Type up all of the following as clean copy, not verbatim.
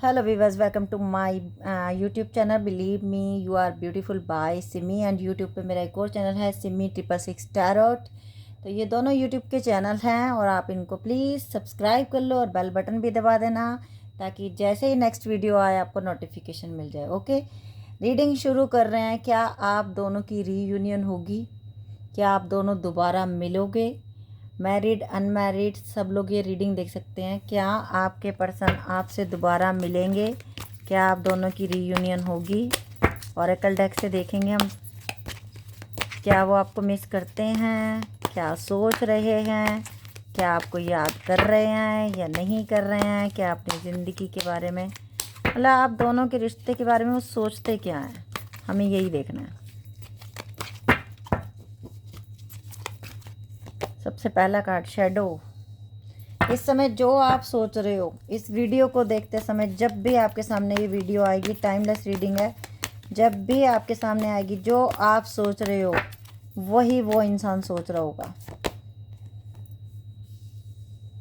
Hello viewers, welcome to my YouTube channel Believe Me You Are Beautiful by Simi and YouTube पे मेरा एक और channel है Simi 666 tarot. तो ये दोनों YouTube के चैनल हैं और आप इनको प्लीज़ सब्सक्राइब कर लो और बेल बटन भी दबा देना ताकि जैसे ही नेक्स्ट वीडियो आए आपको नोटिफिकेशन मिल जाए। ओके, रीडिंग शुरू कर रहे हैं। क्या आप दोनों की रीयूनियन होगी? क्या आप दोनों दोबारा मिलोगे? मैरिड अनमैरिड सब लोग ये रीडिंग देख सकते हैं। क्या आपके पर्सन आपसे दोबारा मिलेंगे? क्या आप दोनों की रीयूनियन होगी? ओरेकल डेक से देखेंगे हम। क्या वो आपको मिस करते हैं? क्या सोच रहे हैं? क्या आपको याद कर रहे हैं या नहीं कर रहे हैं? क्या अपनी ज़िंदगी के बारे में, मतलब आप दोनों के रिश्ते के बारे में वो सोचते क्या हैं? हमें यही देखना है। सबसे पहला कार्ड शैडो। इस समय जो आप सोच रहे हो, इस वीडियो को देखते समय जब भी आपके सामने ये वीडियो आएगी, टाइमलेस रीडिंग है, जब भी आपके सामने आएगी जो आप सोच रहे हो वही वो इंसान सोच रहा होगा।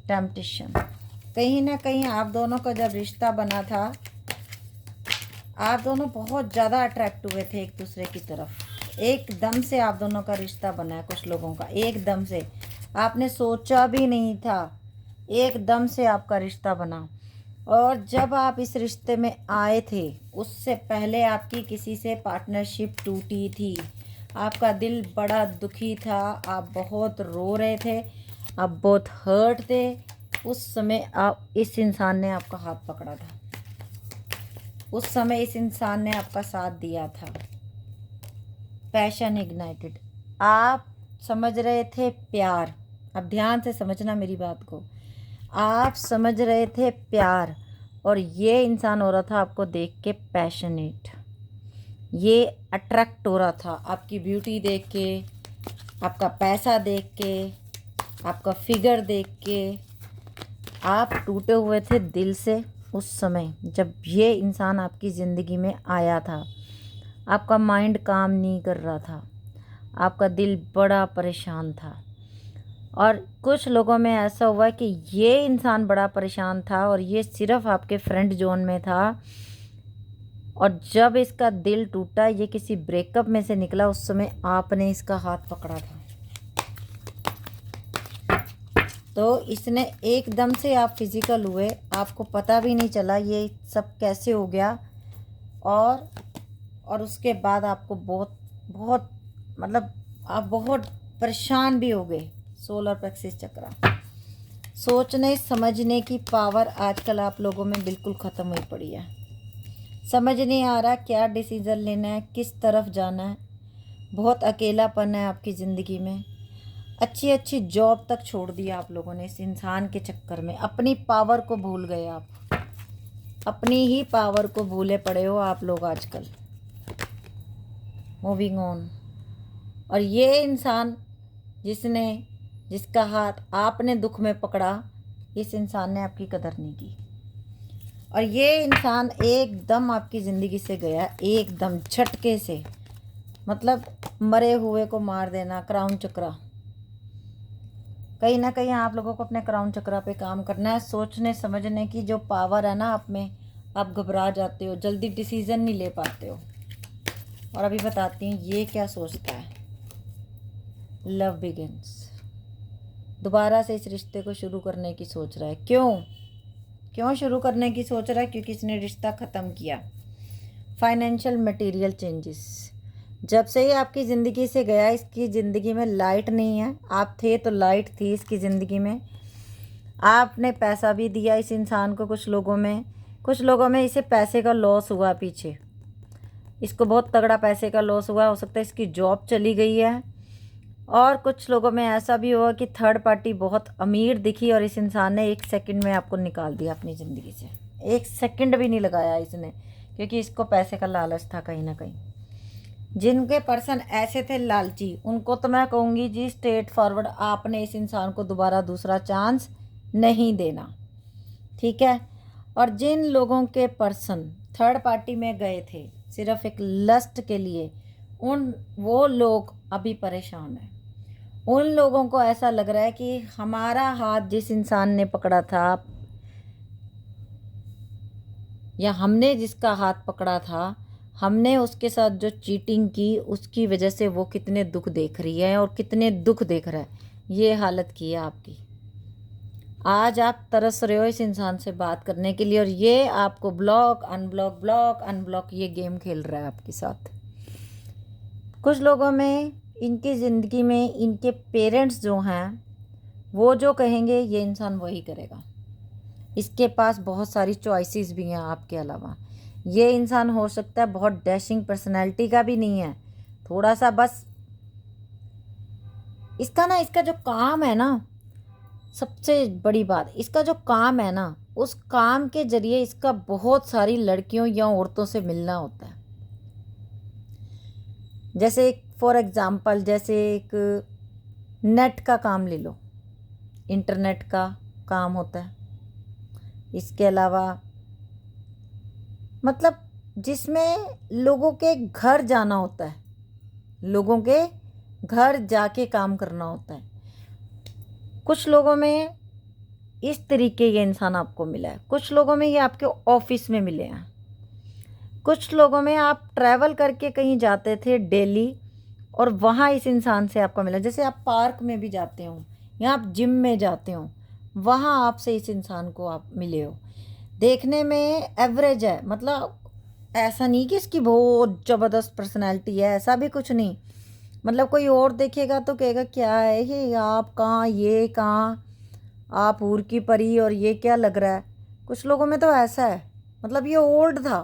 टेम्पटेशन। कहीं ना कहीं आप दोनों का जब रिश्ता बना था, आप दोनों बहुत ज़्यादा अट्रैक्ट हुए थे एक दूसरे की तरफ। एकदम से आप दोनों का रिश्ता बना है कुछ लोगों का, एकदम से आपने सोचा भी नहीं था, एकदम से आपका रिश्ता बना। और जब आप इस रिश्ते में आए थे उससे पहले आपकी किसी से पार्टनरशिप टूटी थी। आपका दिल बड़ा दुखी था, आप बहुत रो रहे थे, आप बहुत हर्ट थे। उस समय आप इस इंसान ने आपका हाथ पकड़ा था, उस समय इस इंसान ने आपका साथ दिया था। Passion ignited. आप समझ रहे थे प्यार। अब ध्यान से समझना मेरी बात को। आप समझ रहे थे प्यार और ये इंसान हो रहा था आपको देख के पैशनेट। ये अट्रैक्ट हो रहा था आपकी ब्यूटी देख के, आपका पैसा देख के, आपका फिगर देख के। आप टूटे हुए थे दिल से उस समय जब ये इंसान आपकी ज़िंदगी में आया था। आपका माइंड काम नहीं कर रहा था, आपका दिल बड़ा परेशान था। और कुछ लोगों में ऐसा हुआ कि ये इंसान बड़ा परेशान था और ये सिर्फ आपके फ्रेंड जोन में था। और जब इसका दिल टूटा, ये किसी ब्रेकअप में से निकला, उस समय आपने इसका हाथ पकड़ा था। तो इसने एकदम से आप फिजिकल हुए, आपको पता भी नहीं चला ये सब कैसे हो गया। और उसके बाद आपको बहुत बहुत मतलब आप बहुत परेशान भी हो गए। सोलर प्लेक्सिस चक्रा। सोचने समझने की पावर आजकल आप लोगों में बिल्कुल ख़त्म हुई पड़ी है। समझ नहीं आ रहा क्या डिसीज़न लेना है, किस तरफ जाना है। बहुत अकेलापन है आपकी ज़िंदगी में। अच्छी अच्छी जॉब तक छोड़ दिया आप लोगों ने इस इंसान के चक्कर में। अपनी पावर को भूल गए आप, अपनी ही पावर को भूले पड़े हो आप लोग आजकल। Moving on. और ये इंसान जिसका हाथ आपने दुख में पकड़ा, इस इंसान ने आपकी कदर नहीं की। और ये इंसान एकदम आपकी ज़िंदगी से गया, एकदम झटके से। मतलब मरे हुए को मार देना। क्राउन चक्रा। कहीं ना कहीं आप लोगों को अपने क्राउन चक्रा पे काम करना है। सोचने समझने की जो पावर है ना आप में, आप घबरा जाते हो, जल्दी डिसीज़न नहीं ले पाते हो। और अभी बताती हूँ ये क्या सोचता है। Love begins. दोबारा से इस रिश्ते को शुरू करने की सोच रहा है। क्यों शुरू करने की सोच रहा है? क्योंकि इसने रिश्ता ख़त्म किया। Financial material changes. जब से ही आपकी ज़िंदगी से गया, इसकी ज़िंदगी में लाइट नहीं है। आप थे तो लाइट थी इसकी ज़िंदगी में। आपने पैसा भी दिया इस इंसान को। कुछ लोगों में इसे पैसे का लॉस हुआ पीछे। इसको बहुत तगड़ा पैसे का लॉस हुआ। हो सकता है इसकी जॉब चली गई है। और कुछ लोगों में ऐसा भी हुआ कि थर्ड पार्टी बहुत अमीर दिखी और इस इंसान ने 1 सेकंड में आपको निकाल दिया अपनी ज़िंदगी से। 1 सेकंड भी नहीं लगाया इसने, क्योंकि इसको पैसे का लालच था कहीं ना कहीं। जिनके पर्सन ऐसे थे लालची, उनको तो मैं कहूँगी जी स्ट्रेट फॉरवर्ड, आपने इस इंसान को दोबारा दूसरा चांस नहीं देना, ठीक है। और जिन लोगों के पर्सन थर्ड पार्टी में गए थे सिर्फ एक लस्ट के लिए, वो लोग अभी परेशान हैं। उन लोगों को ऐसा लग रहा है कि हमारा हाथ जिस इंसान ने पकड़ा था, या हमने जिसका हाथ पकड़ा था, हमने उसके साथ जो चीटिंग की, उसकी वजह से वो कितने दुख देख रही है और कितने दुख देख रहा है, ये हालत की है आपकी। आज आप तरस रहे हो इस इंसान से बात करने के लिए और ये आपको ब्लॉक अनब्लॉक ब्लॉक अनब्लॉक ये गेम खेल रहा है आपके साथ। कुछ लोगों में इनकी ज़िंदगी में इनके पेरेंट्स जो हैं वो जो कहेंगे ये इंसान वही करेगा। इसके पास बहुत सारी चॉइसेस भी हैं आपके अलावा। ये इंसान हो सकता है बहुत डैशिंग पर्सनैलिटी का भी नहीं है, थोड़ा सा बस इसका जो काम है ना, सबसे बड़ी बात इसका जो काम है ना, उस काम के जरिए इसका बहुत सारी लड़कियों या औरतों से मिलना होता है। जैसे फॉर एग्जांपल जैसे एक नेट का काम ले लो, इंटरनेट का काम होता है। इसके अलावा मतलब जिसमें लोगों के घर जाना होता है, लोगों के घर जाके काम करना होता है। कुछ लोगों में इस तरीके ये इंसान आपको मिला है, कुछ लोगों में ये आपके ऑफिस में मिले हैं, कुछ लोगों में आप ट्रैवल करके कहीं जाते थे डेली और वहाँ इस इंसान से आपको मिला। जैसे आप पार्क में भी जाते हो या आप जिम में जाते हो, वहाँ आपसे इस इंसान को आप मिले हो। देखने में एवरेज है, मतलब ऐसा नहीं कि इसकी बहुत ज़बरदस्त पर्सनैलिटी है, ऐसा भी कुछ नहीं। मतलब कोई और देखेगा तो कहेगा क्या है ये, आप कहाँ, ये कहाँ, आप ऊर की परी और ये क्या लग रहा है। कुछ लोगों में तो ऐसा है, मतलब ये ओल्ड था,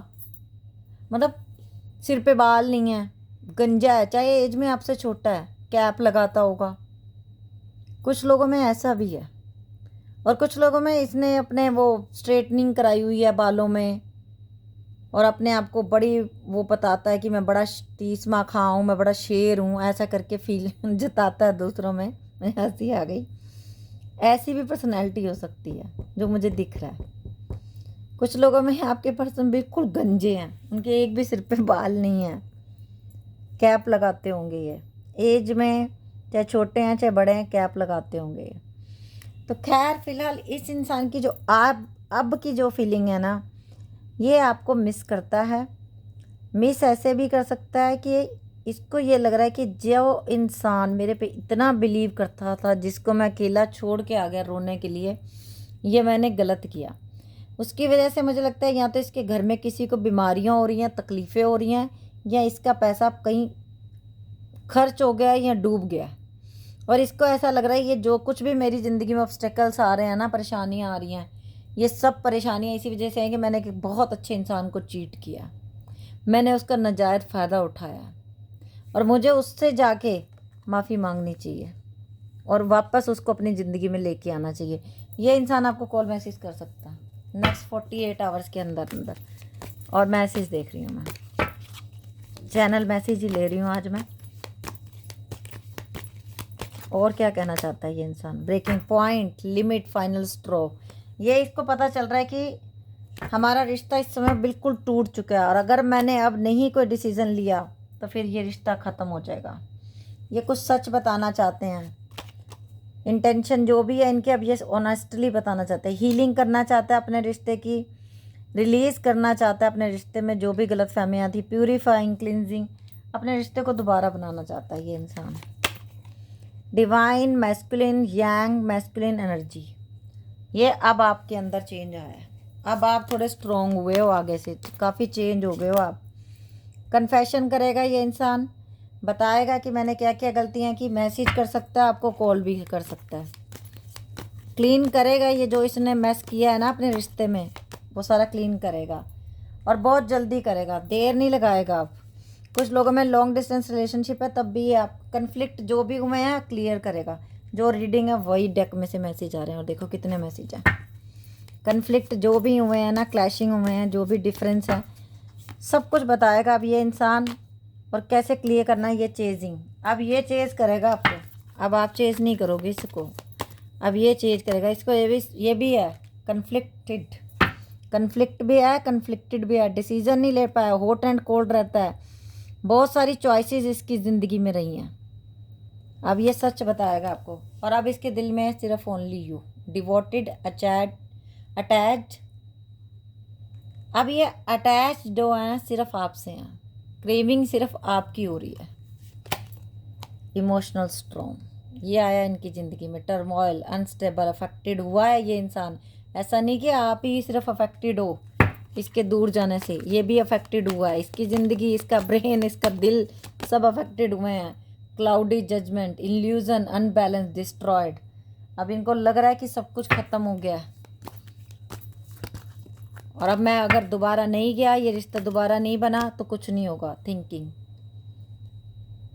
मतलब सिर पे बाल नहीं है, गंजा है, चाहे एज में आपसे छोटा है, कैप लगाता होगा। कुछ लोगों में ऐसा भी है और कुछ लोगों में इसने अपने वो स्ट्रेटनिंग कराई हुई है बालों में और अपने आप को बड़ी वो बताता है कि मैं बड़ा तीसमा खां हूँ, मैं बड़ा शेर हूँ, ऐसा करके फील जताता है दूसरों में। मुझे हंसी आ गई। ऐसी भी पर्सनैलिटी हो सकती है जो मुझे दिख रहा है। कुछ लोगों में आपके पर्सन बिल्कुल गंजे हैं, उनके एक भी सिर पे बाल नहीं है, कैप लगाते होंगे ये, एज में चाहे छोटे हैं चाहे बड़े हैं कैप लगाते होंगे ये। तो खैर फिलहाल इस इंसान की जो अब की जो फीलिंग है ना, ये आपको मिस करता है। मिस ऐसे भी कर सकता है कि इसको ये लग रहा है कि जो इंसान मेरे पे इतना बिलीव करता था, जिसको मैं अकेला छोड़ के आ गया रोने के लिए, ये मैंने गलत किया। उसकी वजह से मुझे लगता है या तो इसके घर में किसी को बीमारियां हो रही हैं, तकलीफ़ें हो रही हैं, या इसका पैसा कहीं खर्च हो गया है या डूब गया है। और इसको ऐसा लग रहा है ये जो कुछ भी मेरी ज़िंदगी में ऑब्स्टेकल्स आ रहे हैं ना, परेशानियां आ रही हैं, ये सब परेशानियां इसी वजह से हैं कि मैंने एक बहुत अच्छे इंसान को चीट किया, मैंने उसका नाजायज़ फ़ायदा उठाया और मुझे उससे जाके माफ़ी मांगनी चाहिए और वापस उसको अपनी ज़िंदगी में लेके आना चाहिए। ये इंसान आपको कॉल मैसेज कर सकता है नेक्स्ट 48 आवर्स के अंदर। और मैसेज देख रही हूँ मैं, चैनल मैसेज ही ले रही हूँ आज मैं। और क्या कहना चाहता है ये इंसान? Breaking point, limit, final स्ट्रो। ये इसको पता चल रहा है कि हमारा रिश्ता इस समय बिल्कुल टूट चुका है और अगर मैंने अब नहीं कोई डिसीज़न लिया तो फिर ये रिश्ता ख़त्म हो जाएगा। ये कुछ सच बताना चाहते हैं, इंटेंशन जो भी है इनके, अब ये ऑनेस्टली बताना चाहते हैं, हीलिंग करना चाहता है अपने रिश्ते की, रिलीज़ करना चाहता है अपने रिश्ते में जो भी गलत फहमियाँ थी, प्यूरीफाइंग, क्लिनजिंग, अपने रिश्ते को दोबारा बनाना चाहता है ये इंसान। डिवाइन मैस्कुलिन, यांग मैस्कुलिन एनर्जी, ये अब आपके अंदर चेंज आया है। अब आप थोड़े स्ट्रॉन्ग हुए हो, आगे से काफ़ी चेंज हो गए हो आप। कन्फेशन करेगा ये इंसान, बताएगा कि मैंने क्या क्या गलतियाँ की, मैसेज कर सकता है आपको, कॉल भी कर सकता है। क्लीन करेगा ये जो इसने मैस किया है ना अपने रिश्ते में, वो सारा क्लीन करेगा और बहुत जल्दी करेगा, देर नहीं लगाएगा आप। कुछ लोगों में लॉन्ग डिस्टेंस रिलेशनशिप है तब भी ये आप कन्फ्लिक्ट जो भी हुए हैं क्लियर करेगा। जो रीडिंग है वही डेक में से मैसेज आ रहे हैं और देखो कितने मैसेज हैं। कन्फ्लिक्ट जो भी हुए हैं ना, क्लैशिंग हुए हैं, जो भी डिफरेंस है, सब कुछ बताएगा अब ये इंसान और कैसे क्लियर करना है। ये चेजिंग, अब ये चेज करेगा आपको, अब आप चेज नहीं करोगे इसको, अब ये चेज करेगा इसको। ये भी है कन्फ्लिक्टेड, कन्फ्लिक्ट भी है, कन्फ्लिक्टेड भी है, डिसीजन नहीं ले पाया, हॉट एंड कोल्ड रहता है, बहुत सारी चॉइसेस इसकी ज़िंदगी में रही हैं। अब ये सच बताएगा आपको और अब इसके दिल में सिर्फ ओनली यू, डिवोटेड, अटैच्ड, अब ये अटैच जो है सिर्फ आपसे हैं, क्रेविंग सिर्फ आपकी हो रही है। इमोशनल स्ट्रॉन्ग, ये आया इनकी ज़िंदगी में। टर्मोइल, अनस्टेबल, अफेक्टेड हुआ है ये इंसान। ऐसा नहीं कि आप ही सिर्फ अफेक्टेड हो इसके दूर जाने से, ये भी अफेक्टेड हुआ है। इसकी ज़िंदगी, इसका ब्रेन, इसका दिल सब अफेक्टेड हुए हैं। Cloudy judgement, illusion, unbalance, destroyed. अब इनको लग रहा है कि सब कुछ ख़त्म हो गया है और अब मैं अगर दोबारा नहीं गया, ये रिश्ता दोबारा नहीं बना तो कुछ नहीं होगा। थिंकिंग,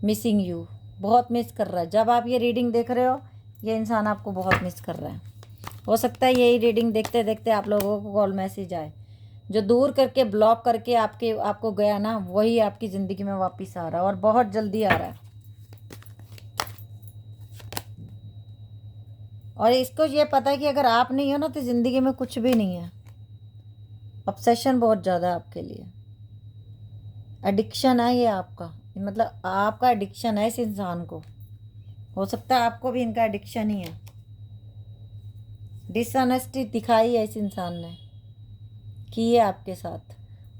मिसिंग यू, बहुत मिस कर रहा है। जब आप ये रीडिंग देख रहे हो, ये इंसान आपको बहुत मिस कर रहा है। हो सकता है यही रीडिंग देखते देखते आप लोगों को कॉल मैसेज आए। जो दूर करके, ब्लॉक करके आपको गया ना, वही आपकी ज़िंदगी में वापस आ रहा है और बहुत जल्दी आ रहा है। और इसको ये पता है कि अगर आप नहीं हो ना तो ज़िंदगी में कुछ भी नहीं है। ऑब्सेशन बहुत ज़्यादा है आपके लिए, एडिक्शन है ये आपका, मतलब आपका एडिक्शन है इस इंसान को। हो सकता है आपको भी इनका एडिक्शन ही है। डिसऑनेस्टी दिखाई है इस इंसान ने, की है आपके साथ,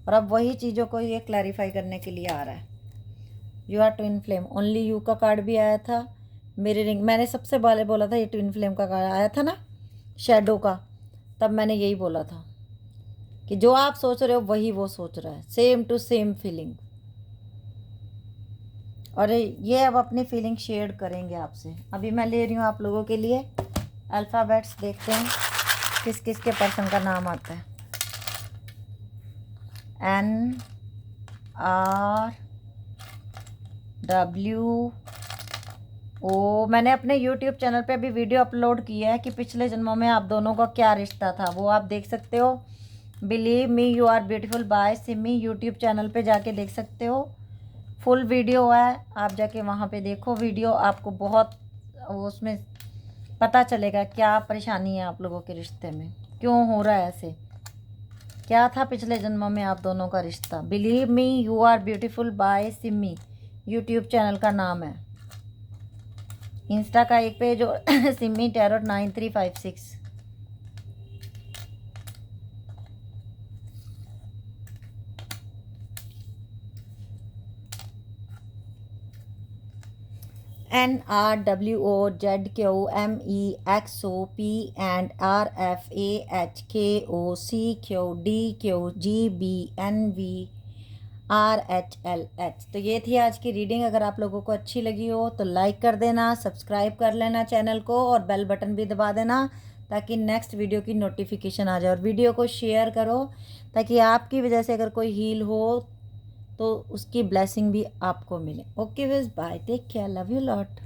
और अब वही चीज़ों को ये क्लैरिफाई करने के लिए आ रहा है। You are twin flame, only you का कार्ड भी आया था। मिररिंग, मैंने सबसे पहले बोला था ये ट्विन फ्लेम का कार्ड आया था ना, शैडो का, तब मैंने यही बोला था कि जो आप सोच रहे हो वही वो सोच रहा है, सेम टू सेम फीलिंग। और ये अब अपनी फीलिंग शेयर करेंगे आपसे। अभी मैं ले रही हूँ आप लोगों के लिए अल्फ़ाबेट्स, देखते हैं किस किस के पर्सन का नाम आता है। N R W O। मैंने अपने यूट्यूब चैनल पे अभी वीडियो अपलोड किया है कि पिछले जन्मों में आप दोनों का क्या रिश्ता था, वो आप देख सकते हो। Believe me you are beautiful by Simi, YouTube channel पे जाके देख सकते हो। फुल वीडियो है, आप जाके वहाँ पे देखो वीडियो, आपको बहुत उसमें पता चलेगा क्या परेशानी है आप लोगों के रिश्ते में, क्यों हो रहा है ऐसे, क्या था पिछले जन्मों में आप दोनों का रिश्ता। Believe me you are beautiful by Simi, YouTube channel का नाम है। इंस्टा का एक पेज और सिमी टैरोट 9356। NRWOZKOMEXOPANRFAHKOCQDQGBNVRHLH। तो ये थी आज की रीडिंग। अगर आप लोगों को अच्छी लगी हो तो लाइक कर देना, सब्सक्राइब कर लेना चैनल को और बेल बटन भी दबा देना ताकि नेक्स्ट वीडियो की नोटिफिकेशन आ जाए। और वीडियो को शेयर करो ताकि आपकी वजह से अगर कोई हील हो तो उसकी ब्लेसिंग भी आपको मिले। ओके विज, bye, take care, love you lot.